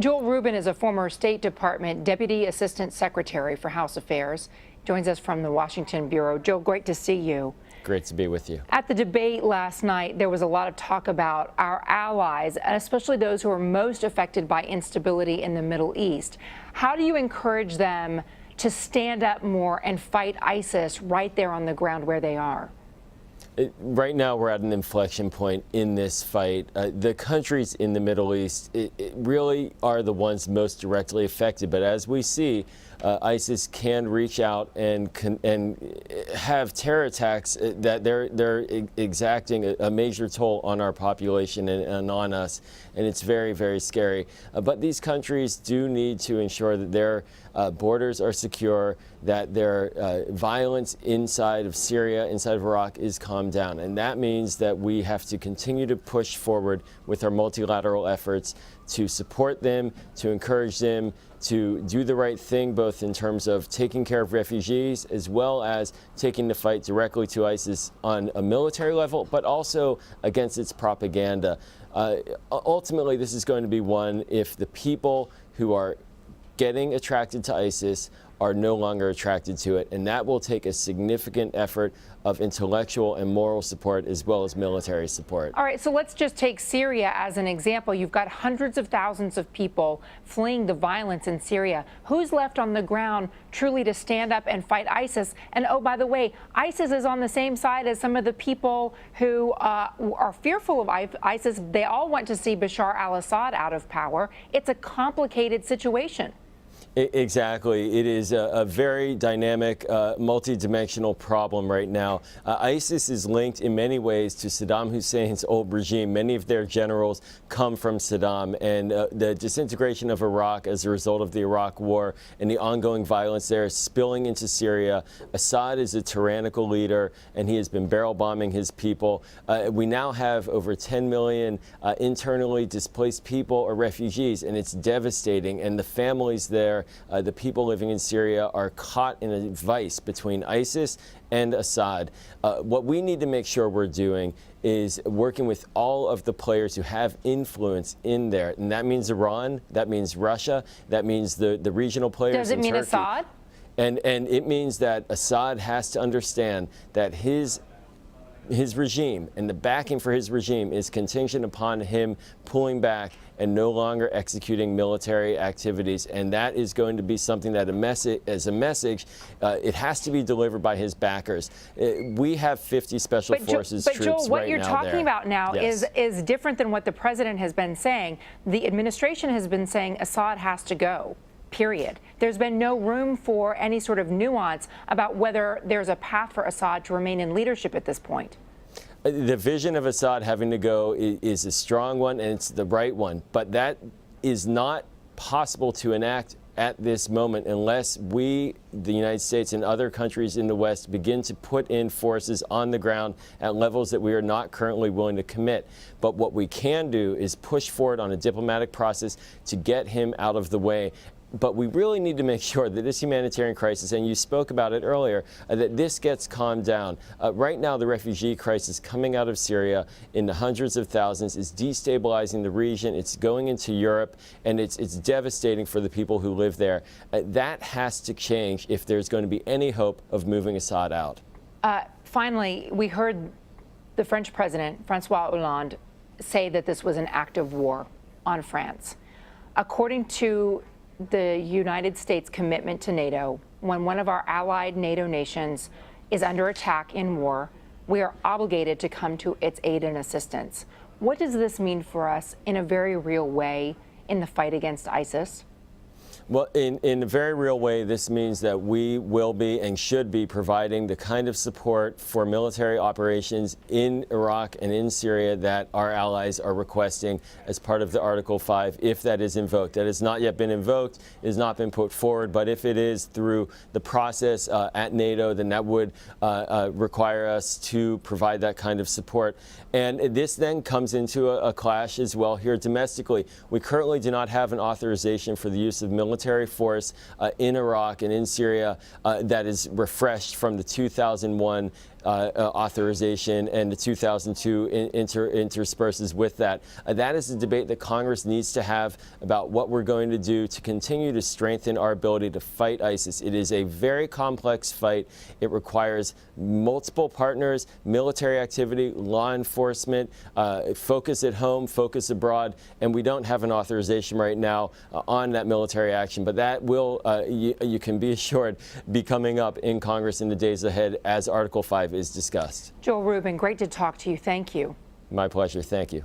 Joel Rubin is a former State Department Deputy Assistant Secretary for House Affairs. Joins us from the Washington Bureau. Joel, great to see you. Great to be with you. At the debate last night, there was a lot of talk about our allies, and especially those who are most affected by instability in the Middle East. How do you encourage them to stand up more and fight ISIS right there on the ground where they are? Right now, we're at an inflection point in this fight. The countries in the Middle East it really are the ones most directly affected. But as we see, ISIS can reach out and have terror attacks that they're exacting a major toll on our population and on us. And it's very, very scary. But these countries do need to ensure that their borders are secure, that their violence inside of Syria, inside of Iraq is calmed down. And that means that we have to continue to push forward with our multilateral efforts to support them, to encourage them to do the right thing, both in terms of taking care of refugees as well as taking the fight directly to ISIS on a military level, but also against its propaganda. Ultimately, this is going to be one if the people who are getting attracted to ISIS are no longer attracted to it, and that will take a significant effort of intellectual and moral support as well as military support. All right, so let's just take Syria as an example. You've got hundreds of thousands of people fleeing the violence in Syria. Who's left on the ground truly to stand up and fight ISIS? And oh, by the way, ISIS is on the same side as some of the people who are fearful of ISIS. They all want to see Bashar al-Assad out of power. It's a complicated situation. Exactly. It is a very dynamic, multidimensional problem right now. ISIS is linked in many ways to Saddam Hussein's old regime. Many of their generals come from Saddam, and the disintegration of Iraq as a result of the Iraq War and the ongoing violence there is spilling into Syria. Assad is a tyrannical leader, and he has been barrel bombing his people. We now have over 10 million internally displaced people or refugees, and it's devastating. And the families there, the people living in Syria, are caught in a vice between ISIS and Assad. What we need to make sure we're doing is working with all of the players who have influence in there. And that means Iran, that means Russia, that means the regional players. Does it mean Turkey. Assad? And it means that Assad has to understand that his regime and the backing for his regime is contingent upon him pulling back and no longer executing military activities. And that is going to be something that as a message, it has to be delivered by his backers. We have 50 special forces troops right now. But Joel, what you're talking about now is different than what the president has been saying. The administration has been saying Assad has to go. Period. There's been no room for any sort of nuance about whether there's a path for Assad to remain in leadership at this point. The vision of Assad having to go is a strong one, and it's the right one. But that is not possible to enact at this moment unless we, the United States and other countries in the West, begin to put in forces on the ground at levels that we are not currently willing to commit. But what we can do is push forward on a diplomatic process to get him out of the way. But we really need to make sure that this humanitarian crisis, and you spoke about it earlier, that this gets calmed down. Right now, the refugee crisis coming out of Syria in the hundreds of thousands is destabilizing the region. It's going into Europe, and it's devastating for the people who live there. That has to change if there's going to be any hope of moving Assad out. Finally, we heard the French president, Francois Hollande, say that this was an act of war on France. According to the United States commitment to NATO, when one of our allied NATO nations is under attack in war, we are obligated to come to its aid and assistance. What does this mean for us in a very real way in the fight against ISIS? Well, in a very real way, this means that we will be and should be providing the kind of support for military operations in Iraq and in Syria that our allies are requesting as part of the Article 5, if that is invoked. That has not yet been invoked, it has not been put forward, but if it is through the process at NATO, then that would require us to provide that kind of support. And this then comes into a clash as well here domestically. We currently do not have an authorization for the use of military force in Iraq and in Syria that is refreshed from the 2001 authorization and the 2002 intersperses with that. That is a debate that Congress needs to have about what we're going to do to continue to strengthen our ability to fight ISIS. It is a very complex fight. It requires multiple partners, military activity, law enforcement, focus at home, focus abroad, and we don't have an authorization right now on that military action, but that will, you can be assured, be coming up in Congress in the days ahead as Article 5 is discussed. Joel Rubin, great to talk to you. Thank you. My pleasure. Thank you.